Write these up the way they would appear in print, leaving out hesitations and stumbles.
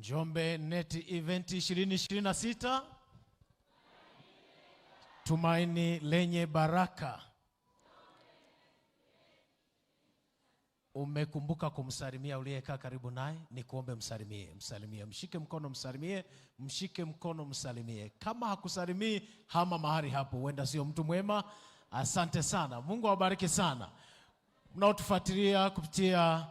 Njombe Net Event 2026, tumaini lenye baraka. Umekumbuka kumsalimia uliyekaa karibu naye? Ni kuombe msalimie, mshike mkono msalimie. Kama hakusalimii, hama mahali hapo, huenda sio mtu mwema. Asante sana, Mungu awabariki sana mnaotufuatilia kupitia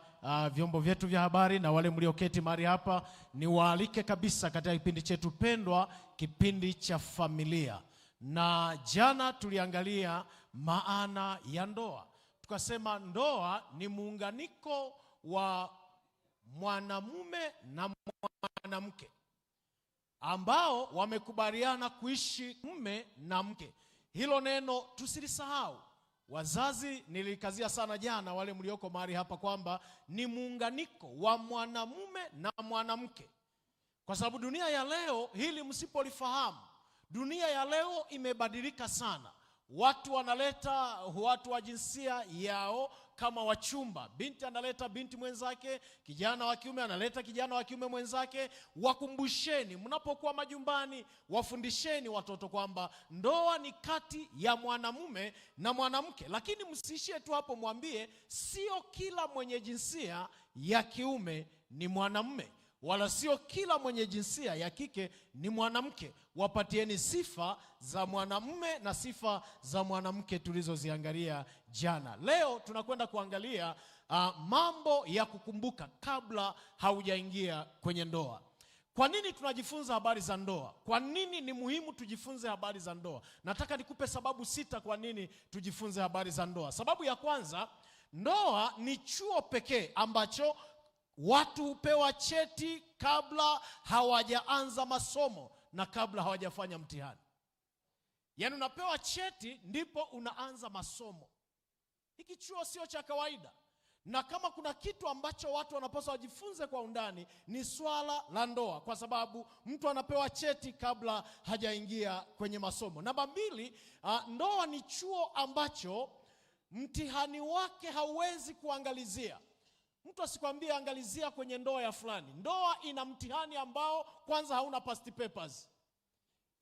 vyombo vyetu vya habari, na wale mlioketi mahali hapa niwaalike kabisa katika kipindi chetu pendwa, kipindi cha familia. Na jana tuliangalia maana ya ndoa. Tukasema ndoa ni muunganiko wa mwanamume na mwanamke ambao wamekubaliana kuishi mume na mke. Hilo neno tusilisahau. Wazazi, nilikazia sana jana, wale mlioko mahali hapa, kwamba ni muunganiko wa mwanamume na mwanamke. Kwa sababu dunia ya leo, hili msipolifahamu, dunia ya leo imebadilika sana. Watu wanaleta watu wa jinsia yao kama wachumba. Binti analeta binti mwenzake, kijana wa kiume analeta kijana wa kiume mwenzake. Wakumbusheni mnapokuwa majumbani, wafundisheni watoto kwamba ndoa ni kati ya mwanamume na mwanamke. Lakini msiishie tu hapo, mwambie sio kila mwenye jinsia ya kiume ni mwanamume, wala sio kila mwenye jinsia ya kike ni mwanamke. Wapatieni sifa za mwanamume na sifa za mwanamke tulizoziangalia jana. Leo tunakwenda kuangalia mambo ya kukumbuka kabla haujaingia kwenye ndoa. Kwa nini tunajifunza habari za ndoa? Kwa nini ni muhimu tujifunze habari za ndoa? Nataka nikupe sababu 6 kwa nini tujifunze habari za ndoa. Sababu ya kwanza, ndoa ni chuo pekee ambacho watu hupewa cheti kabla hawajaanza masomo na kabla hawajafanya mtihani. Yaani unapewa cheti ndipo unaanza masomo. Hiki chuo sio cha kawaida. Na kama kuna kitu ambacho watu wanapaswa wajifunze kwa undani, ni swala la ndoa, kwa sababu mtu anapewa cheti kabla hajaingia kwenye masomo. Namba 2, ndoa ni chuo ambacho mtihani wake hauwezi kuangalizia. Mtu asikwambie angalizia kwenye ndoa ya fulani. Ndoa ina mtihani ambao kwanza hauna past papers.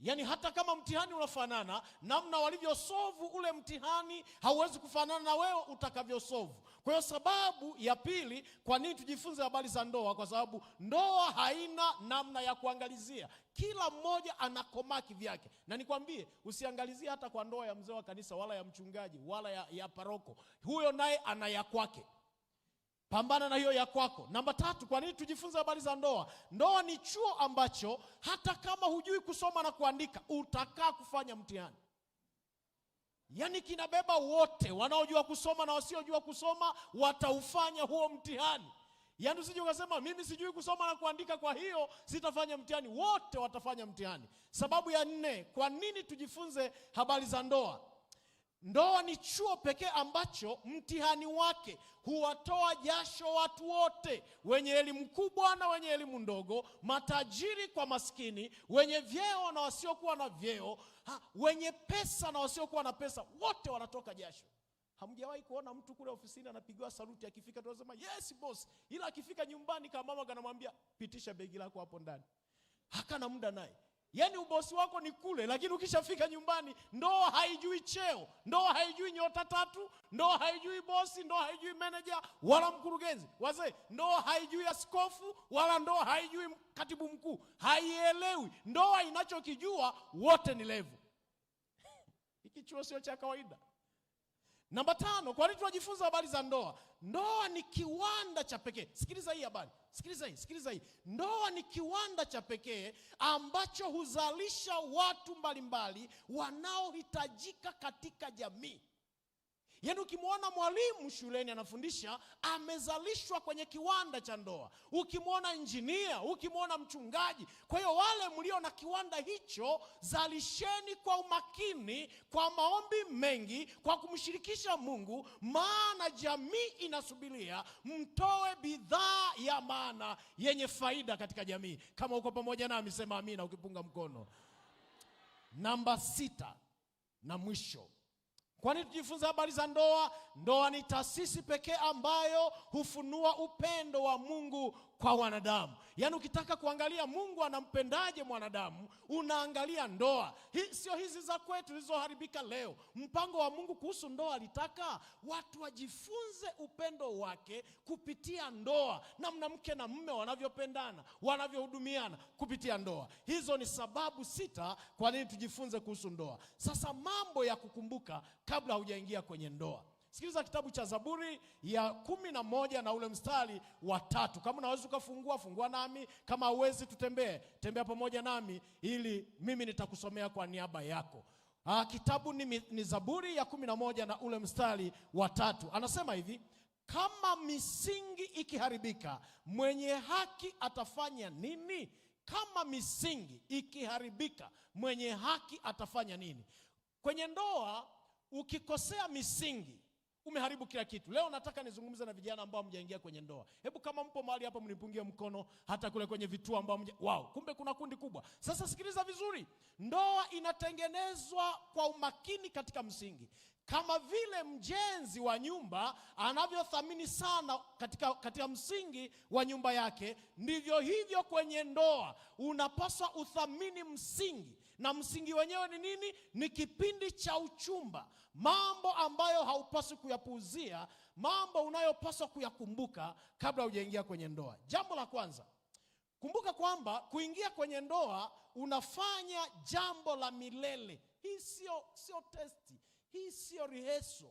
Yaani hata kama mtihani unafanana, namna walivyosolve ule mtihani hauwezi kufanana na wewe utakavyosolve. Kwa hiyo sababu ya pili kwa nini tujifunze habari za ndoa, kwa sababu ndoa haina namna ya kuangalizia. Kila mmoja anakoma kivyake. Na nikwambie, usiangalizie hata kwa ndoa ya mzee wa kanisa wala ya mchungaji wala ya paroko. Huyo naye ana ya kwake. Pambana na hiyo ya kwako. Namba 3, kwa nini tujifunze habari za ndoa? Ndoa ni chuo ambacho hata kama hujui kusoma na kuandika, utakaa kufanya mtihani. Yaani kinabeba wote, wanaojua kusoma na wasiojua kusoma wataufanya huo mtihani. Yaani usije ukasema mimi sijui kusoma na kuandika kwa hiyo sitafanya mtihani. Wote watafanya mtihani. Sababu ya 4, kwa nini tujifunze habari za ndoa? Ndoa ni chuo pekee ambacho mtihani wake huwatoa jasho watu wote, wenye elimu kubwa na wenye elimu ndogo, matajiri kwa maskini, wenye vyeo na wasiokuwa na vyeo, wenye pesa na wasiokuwa na pesa, wote wanatoka jasho. Hamjawahi kuona mtu kule ofisini anapigiwa saluti, akifika tunasema yes boss, ila akifika nyumbani kama mama kanamwambia pitisha begi lako hapo ndani, hakana muda naye. Yaani ubosi wako ni kule, lakini ukishafika nyumbani, ndoa haijui cheo, ndoa haijui nyota 3, ndoa haijui bosi, ndoa haijui manager wala mkurugenzi. Wazee, ndoa haijui askofu wala ndoa haijui katibu mkuu. Haielewi. Ndoa inachokijua wote ni levu. Hiki chuo sio cha kawaida. Namba 5, kwa nini tunajifunza habari za ndoa? Ndoa ni kiwanda cha pekee. Sikiliza hii habari. Sikiliza hii. Ndoa ni kiwanda cha pekee ambacho huzalisha watu mbalimbali wanaohitajika katika jamii. Yaani ukimwona mwalimu shuleni anafundisha, amezalishwa kwenye kiwanda cha ndoa. Ukimwona injinia, ukimwona mchungaji. Kwa hiyo wale mlio na kiwanda hicho, zalisheni kwa umakini, kwa maombi mengi, kwa kumshirikisha Mungu, maana jamii inasubiria mtoe bidhaa ya maana yenye faida katika jamii. Kama uko pamoja nami sema amina ukipunga mkono. Namba 6 na mwisho, kwa nini tujifunze habari za ndoa? Ndoa ni taasisi pekee ambayo hufunua upendo wa Mungu kwa wanadamu. Yaani ukitaka kuangalia Mungu anampendaje mwanadamu, unaangalia ndoa. Sio hizi za kwetu zilizoharibika leo. Mpango wa Mungu kuhusu ndoa alitaka watu wajifunze upendo wake kupitia ndoa, namna mke na mume wanavyopendana, wanavyohudumiana kupitia ndoa. Hizo ni sababu 6 kwa nini tujifunze kuhusu ndoa. Sasa mambo ya kukumbuka kabla hujaingia kwenye ndoa. Sikiliza kitabu cha Zaburi ya 11 na ule mstari wa 3. Kama unaweza fungua nami, kama huwezi tembea pamoja nami ili mimi nitakusomea kwa niaba yako. Kitabu ni Zaburi ya 11 na ule mstari wa 3. Anasema hivi: kama misingi ikiharibika, mwenye haki atafanya nini? Kama misingi ikiharibika, mwenye haki atafanya nini? Kwenye ndoa ukikosea misingi, umeharibu kila kitu. Leo nataka nizungumze na vijana ambao hamjaingia kwenye ndoa. Hebu kama mpo mahali hapa mnipungie mkono, hata kule kwenye vituo ambao kumbe kuna kundi kubwa. Sasa sikiliza vizuri. Ndoa inatengenezwa kwa umakini katika msingi. Kama vile mjenzi wa nyumba anavyothamini sana katika msingi wa nyumba yake, ndivyo hivyo kwenye ndoa unapaswa uthamini msingi. Na msingi wenyewe ni nini? Ni kipindi cha uchumba. Mambo ambayo haupaswi kuyapuuzia, mambo unayopaswa kuyakumbuka kabla hujaingia kwenye ndoa. Jambo la kwanza, kumbuka kwamba kuingia kwenye ndoa unafanya jambo la milele. Hii sio testi, hii sio rehearsal,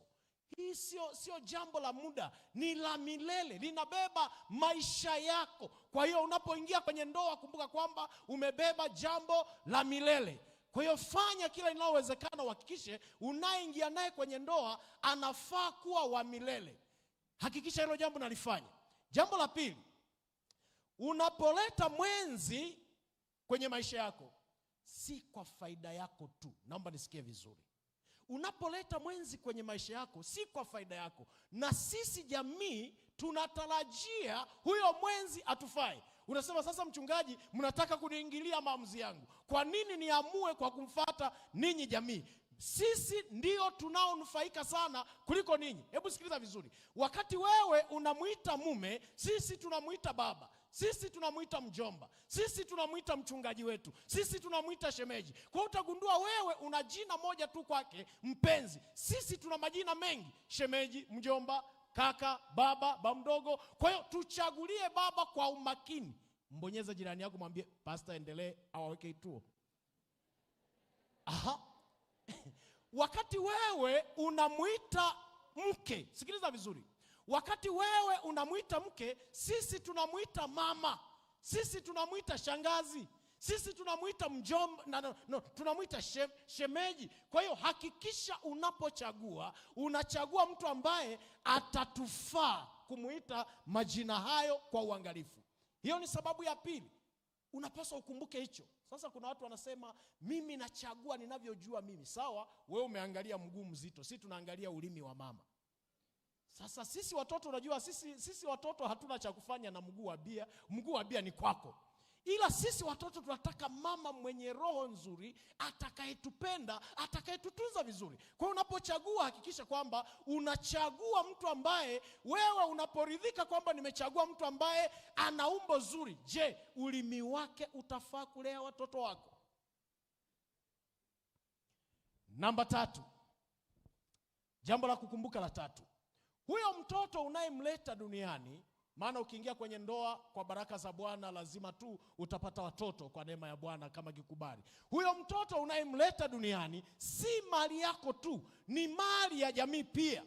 hii sio jambo la muda, ni la milele, linabeba maisha yako. Kwa hiyo unapoingia kwenye ndoa, kumbuka kwamba umebeba jambo la milele. Kwa hiyo fanya kila linalowezekana uhakikishe unaingia naye kwenye ndoa anafaa kuwa wa milele. Hakikisha hilo jambo nalifanya. Jambo la pili, unapoleta mwenzi kwenye maisha yako, si kwa faida yako tu. Naomba nisikie vizuri. Unapoleta mwenzi kwenye maisha yako, si kwa faida yako. Na sisi jamii tunatarajia huyo mwenzi atufai. Unasema, sasa mchungaji, mnataka kuniingilia maamuzi yangu. Kwa nini niamue kwa kumfuata ninyi jamii? Sisi ndio tunaonufaika sana kuliko ninyi. Hebu sikiliza vizuri. Wakati wewe unamuita mume, sisi tunamuita baba, sisi tunamuita mjomba, sisi tunamuita mchungaji wetu, sisi tunamuita shemeji. Kwa hiyo utagundua wewe una jina moja tu kwake, mpenzi. Sisi tuna majina mengi: shemeji, mjomba, kaka, baba mdogo. Kwa hiyo tuchagulie baba kwa umakini. Mbonyeza jirani yako, mwambie pastor endelee awaweke ituo. Wakati wewe unamuita mke, sikiliza vizuri. Wakati wewe unamuita mke, sisi tunamuita mama, sisi tunamuita shangazi, sisi tunamuita mjomba, tunamuita shemeji. Kwa hiyo hakikisha unapochagua, unachagua mtu ambaye atatufaa kumuita majina hayo kwa uangalifu. Hiyo ni sababu ya pili. Unapaswa ukumbuke hicho. Sasa kuna watu wanasema, mimi nachagua ninavyojua mimi. Sawa, wewe umeangalia mguu mzito, sisi tunaangalia ulimi wa mama. Sasa sisi watoto, unajua sisi watoto hatuna cha kufanya na mguu wa bia. Mguu wa bia ni kwako. Ila sisi watoto tunataka mama mwenye roho nzuri, atakayetupenda, atakayetutunza vizuri. Kwa hiyo unapochagua, hakikisha kwamba unachagua mtu ambaye wewe unaporidhika kwamba nimechagua mtu ambaye ana umbo zuri. Je, ulimi wake utafaa kulea watoto wako? Namba 3. Jambo la kukumbuka la 3. Huyo mtoto unayemleta duniani, maana ukiingia kwenye ndoa kwa baraka za Bwana lazima tu utapata watoto kwa neema ya Bwana kama kikubali. Huyo mtoto unayemleta duniani si mali yako tu, ni mali ya jamii pia.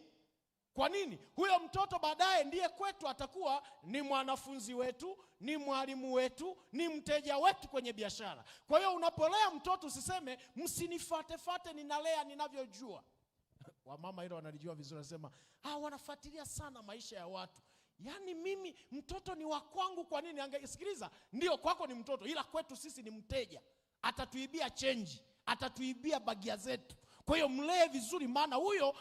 Kwa nini? Huyo mtoto baadaye ndiye kwetu atakuwa ni mwanafunzi wetu, ni mwalimu wetu, ni mteja wetu kwenye biashara. Kwa hiyo unapolea mtoto usiseme msinifuate ninalea ninavyojua. Wamama hilo wanalijua vizuri, nasema wanafuatilia sana maisha ya watu. Yaani mimi mtoto ni wa kwangu, kwa nini? Sikiliza, ndio kwako ni mtoto, ila kwetu sisi ni mteja. Atatuibia chenji, atatuibia bagia zetu. Kwa hiyo mlee vizuri, maana huyo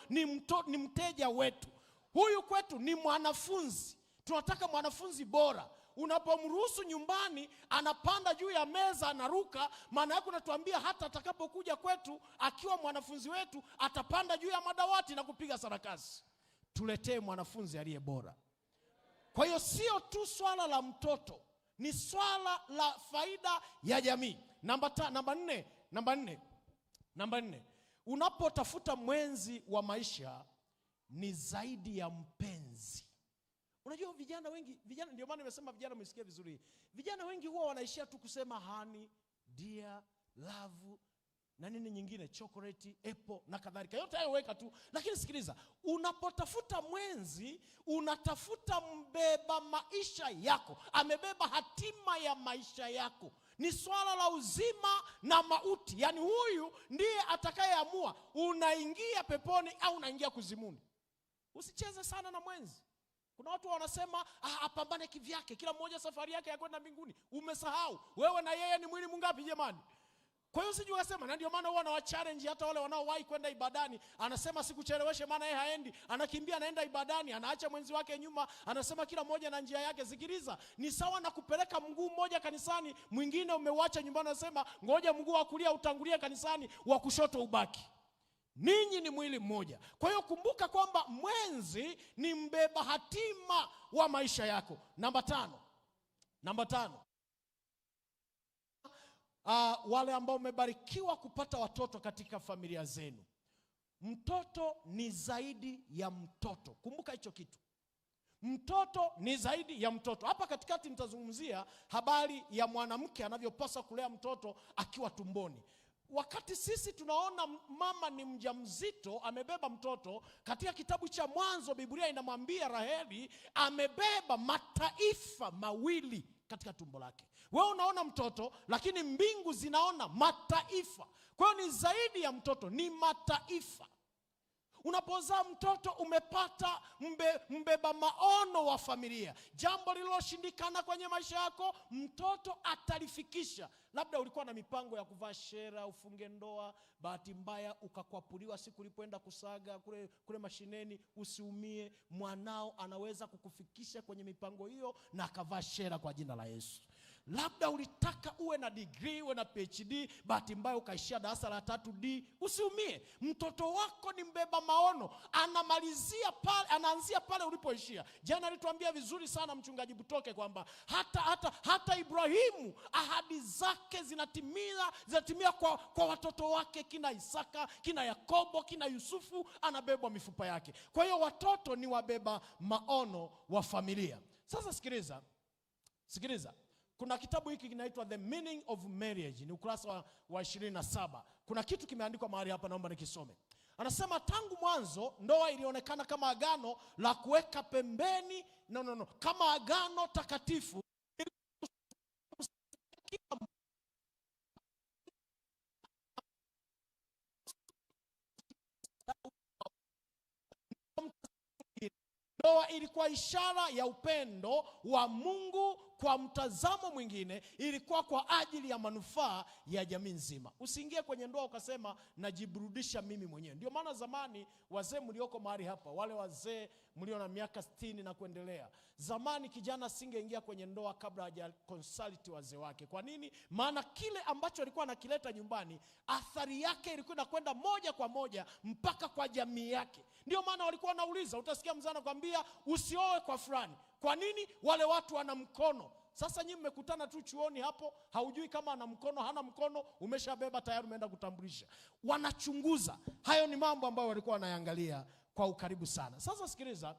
ni mteja wetu. Huyu kwetu ni mwanafunzi. Tunataka mwanafunzi bora. Unapomruhusu nyumbani anapanda juu ya meza anaruka, maana yake unatuambia hata atakapokuja kwetu akiwa mwanafunzi wetu atapanda juu ya madawati na kupiga sarakasi. Tuletee mwanafunzi aliye bora. Kwa hiyo sio tu swala la mtoto, ni swala la faida ya jamii. Namba nne, unapotafuta mwenzi wa maisha ni zaidi ya mpenzi. Unajua vijana wengi, ndio maana nimesema vijana msikie vizuri. Vijana wengi huwa wanaishia tu kusema honey, dear, love na nini nyingine, chocolate, apple na kadhalika. Yote hayo weka tu. Lakini sikiliza, unapotafuta mwenzi, unatafuta mbeba maisha yako. Amebeba hatima ya maisha yako. Ni swala la uzima na mauti. Yaani huyu ndiye atakayeamua unaingia peponi au unaingia kuzimuni. Usicheze sana na mwenzi. Kuna watu wanasema apambane kivyake, kila mmoja safari yake ya kwenda mbinguni. Umesahau wewe na yeye ni mwili mungapi jamani? Kwa hiyo sijui akasema, na ndio maana huwa na challenge hata wale wanaowahi kwenda ibadani. Anasema sikucheleweshe maana yeye haendi. Anakimbia anaenda ibadani, anaacha mwenzi wake nyuma, anasema kila mmoja na njia yake. Sikiliza, ni sawa na kupeleka mguu mmoja kanisani, mwingine umeuacha nyumbani, anasema ngoja mguu wa kulia utangulie kanisani, wa kushoto ubaki. Ninyi ni mwili mmoja. Kwa hiyo kumbuka kwamba mwenzi ni mbeba hatima wa maisha yako. Namba tano. Wale ambao umebarikiwa kupata watoto katika familia zenu, mtoto ni zaidi ya mtoto. Kumbuka hicho kitu. Mtoto ni zaidi ya mtoto. Hapa katikati nitazungumzia habari ya mwanamke anavyopaswa kulea mtoto akiwa tumboni. Wakati sisi tunaona mama ni mjamzito, amebeba mtoto, katika kitabu cha Mwanzo Biblia inamwambia Raheli amebeba mataifa mawili katika tumbo lake. Wewe unaona mtoto, lakini mbingu zinaona mataifa. Kwa hiyo ni zaidi ya mtoto, ni mataifa. Unapozaa mtoto umepata mbeba maono wa familia. Jambo lililoshindikana kwenye maisha yako, mtoto atalifikisha. Labda ulikuwa na mipango ya kuvaa shera, ufunge ndoa, bahati mbaya ukakwapuliwa siku ulipoenda kusaga kule mashineni, usiumie. Mwanao anaweza kukufikisha kwenye mipango hiyo na akavaa shera kwa jina la Yesu. Labda ulitaka uwe na degree, uwe na PhD, bahati mbaya ukaishia darasa la 3D, usiumie. Mtoto wako ni mbeba maono, anaanzia pale ulipoishia. Jana alituambia vizuri sana mchungaji Butoke kwamba hata Ibrahimu ahadi zake zinatimia kwa watoto wake, kina Isaka, kina Yakobo, kina Yusufu, anabebwa mifupa yake. Kwa hiyo watoto ni wabeba maono wa familia. Sasa sikiliza. Kuna kitabu hiki kinaitwa The Meaning of Marriage, ni ukurasa wa 27. Kuna kitu kimeandikwa mahali hapa, naomba nikisome. Anasema tangu mwanzo ndoa ilionekana kama agano la kuweka pembeni, kama agano takatifu Ndoa ilikuwa ishara ya upendo wa Mungu kwa mtazamo mwingine, ilikuwa kwa ajili ya manufaa ya jamii nzima. Usiingie kwenye ndoa ukasema najiburudisha mimi mwenyewe. Ndio maana zamani wazee mlioko mahali hapa, wale wazee mlio na miaka 60 na kuendelea, zamani kijana singeingia kwenye ndoa kabla haja consult wazee wake. Kwa nini? Maana kile ambacho alikuwa anakileta nyumbani, athari yake ilikuwa inakwenda moja kwa moja mpaka kwa jamii yake. Ndio maana walikuwa wanauliza, utasikia mzee anakuambia usioe kwa fulani. Kwa nini? Wale watu wana mkono. Sasa nyinyi mmekutana tu chuoni hapo, haujui kama ana mkono hana mkono, umeshabeba tayari umeenda kutambulisha. Wanachunguza. Hayo ni mambo ambayo walikuwa wanaangalia kwa ukaribu sana. Sasa sikiliza,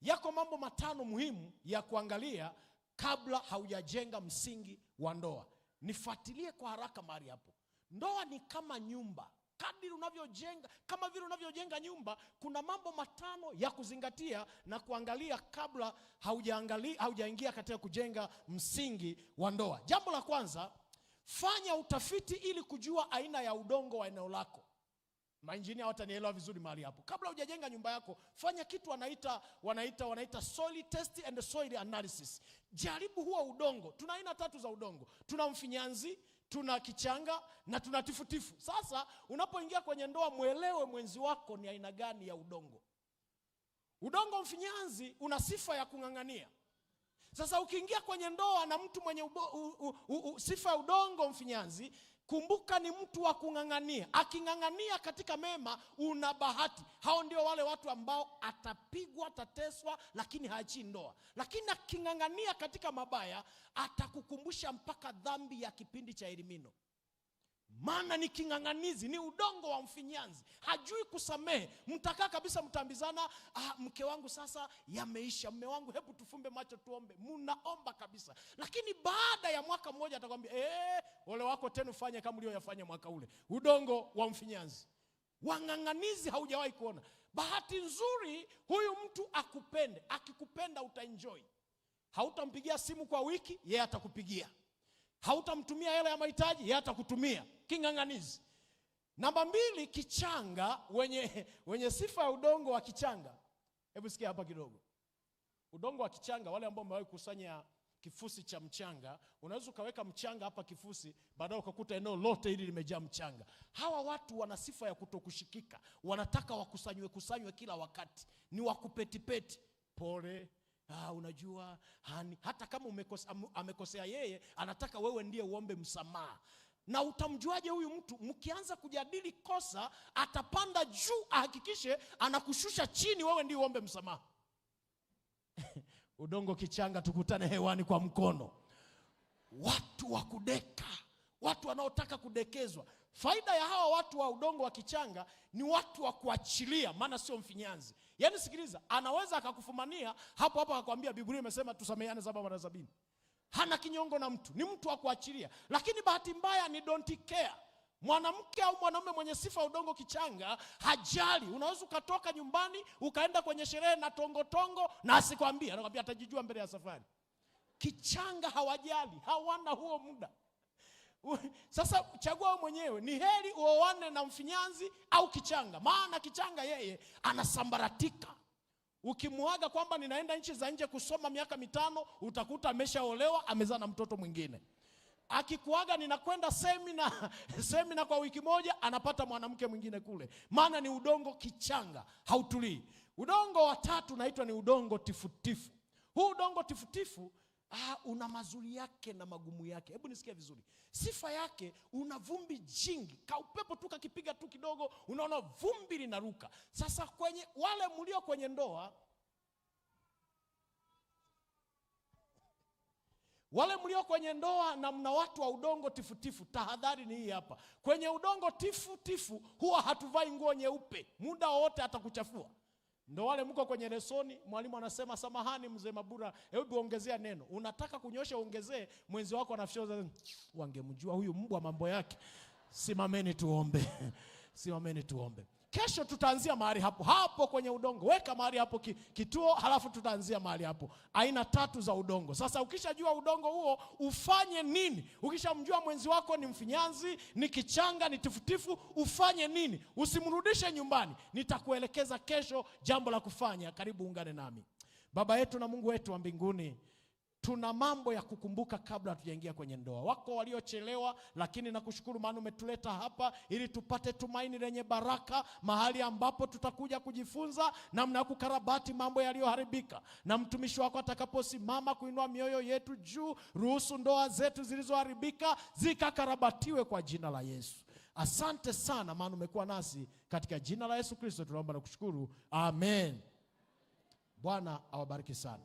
yako mambo 5 muhimu ya kuangalia kabla haujajenga msingi wa ndoa. Nifuatilie kwa haraka mahali hapo. Ndoa ni kama nyumba. Kadiri unavyojenga, kama vile unavyojenga nyumba, kuna mambo 5 ya kuzingatia na kuangalia kabla haujaingia katika kujenga msingi wa ndoa. Jambo la kwanza, fanya utafiti ili kujua aina ya udongo wa eneo lako. Mainjinia watanielewa vizuri mahali hapo. Kabla hujajenga nyumba yako, fanya kitu wanaita soil test and soil analysis. Jaribu huo udongo. Tuna aina 3 za udongo. Tuna mfinyanzi, tuna kichanga na tuna tifutifu. Sasa unapoingia kwenye ndoa, muelewe mwenzi wako ni aina gani ya udongo. Udongo mfinyanzi una sifa ya kung'ang'ania. Sasa ukiingia kwenye ndoa na mtu mwenye sifa ya udongo mfinyanzi, kumbuka ni mtu wa kung'ang'ania. Aking'ang'ania katika mema, una bahati. Hao ndio wale watu ambao atapigwa, atateswa, lakini haachii ndoa. Lakini aking'ang'ania katika mabaya, atakukumbusha mpaka dhambi ya kipindi cha Elimino. Maana ni king'ang'anizi, ni udongo wa mfinyanzi, hajui kusamehe. Mtakaa kabisa mtambizana, mke wangu sasa yameisha, mme wangu hebu tufumbe macho tuombe. Mnaomba kabisa, lakini baada ya mwaka mmoja atakwambia ole wako tena ufanye kama ulioyafanya mwaka ule. Udongo wa mfinyanzi, wang'ang'anizi haujawahi kuona. Bahati nzuri huyu mtu akupende, akikupenda utaenjoy. Hautampigia simu kwa wiki, yeye atakupigia. Hautamtumia hela ya mahitaji, yeye atakutumia. King'ang'anizi. Namba 2, kichanga, wenye sifa ya udongo wa kichanga. Hebu sikia hapa kidogo. Udongo wa kichanga, wale ambao wamewahi kusanya kifusi cha mchanga, unaweza ukaweka mchanga hapa kifusi, baadaye ukakuta eneo lote hili limejaa mchanga. Hawa watu wana sifa ya kutokushikika. Wanataka kusanywe kila wakati. Ni wakupetipeti. Pole, unajua hata kama amekosea yeye, anataka wewe ndiye uombe msamaha. Na utamjuaje huyu mtu? Mkianza kujadili kosa, atapanda juu ahakikishe anakushusha chini, wewe ndiye uombe msamaha. Udongo kichanga, tukutane hewani kwa mkono. Watu wa kudeka, watu wanaotaka kudekezwa. Faida ya hawa watu wa udongo wa kichanga ni watu wa kuachilia, maana sio mfinyanzi. Yaani sikiliza, anaweza akakufumania hapo hapo akakwambia Biblia imesema tusameheane 7 mara 70. Hana kinyongo na mtu, ni mtu wa kuachilia. Lakini bahati mbaya ni don't care. Mwanamke au mwanamume mwenye sifa ya udongo kichanga hajali. Unaweza ukatoka nyumbani ukaenda kwenye sherehe na tongo na asikwambia, anakuambia atajijua mbele ya safari. Kichanga hawajali, hawana huo muda. Sasa chagua wewe mwenyewe, ni heri uoane na mfinyanzi au kichanga. Maana kichanga yeye anasambaratika. Ukimuaga kwamba ninaenda nchi za nje kusoma miaka 5, utakuta ameshaolewa, amezaa na mtoto mwingine. Akikuaga ninakwenda semina kwa wiki moja, anapata mwanamke mwingine kule. Maana ni udongo kichanga, hautulii. Udongo wa 3 unaitwa ni udongo tifutifu. Huu udongo tifutifu una mazuri yake na magumu yake. Hebu nisikie vizuri. Sifa yake, una vumbi jingi. Kaupepo tu kakipiga tu kidogo, unaona vumbi linaruka. Sasa kwenye wale mlio kwenye ndoa, na mna watu wa udongo tifutifu, tahadhari ni hii hapa. Kwenye udongo tifutifu huwa hatuvai nguo nyeupe, muda wote atakuchafua. Ndo wale mko kwenye lesoni, mwalimu anasema samahani mzee Mabura, hebu ongezea neno. Unataka kunyosha ongezee, mwenzi wako anafishoza, wangemjua huyu mbwa mambo yake. Simameni tuombe. Simameni tuombe. Kesho tutaanzia mahali hapo kwenye udongo. Weka mahali hapo kituo, halafu tutaanzia mahali hapo. Aina 3 za udongo. Sasa ukishajua udongo huo ufanye nini? Ukishamjua mwenzi wako ni mfinyanzi, ni kichanga, ni tifutifu, ufanye nini? Usimrudishe nyumbani. Nitakuelekeza kesho jambo la kufanya. Karibu ungane nami. Baba yetu na Mungu wetu wa mbinguni, tuna mambo ya kukumbuka kabla hatujaingia kwenye ndoa. Wako waliochelewa, lakini nakushukuru maana umetuleta hapa ili tupate tumaini lenye baraka, mahali ambapo tutakuja kujifunza namna ya kukarabati mambo yaliyoharibika. Na mtumishi wako atakaposimama kuinua mioyo yetu juu, ruhusu ndoa zetu zilizoharibika zikakarabatiwe kwa jina la Yesu. Asante sana maana umekuwa nasi, katika jina la Yesu Kristo tunaomba na kushukuru. Amen. Bwana awabariki sana.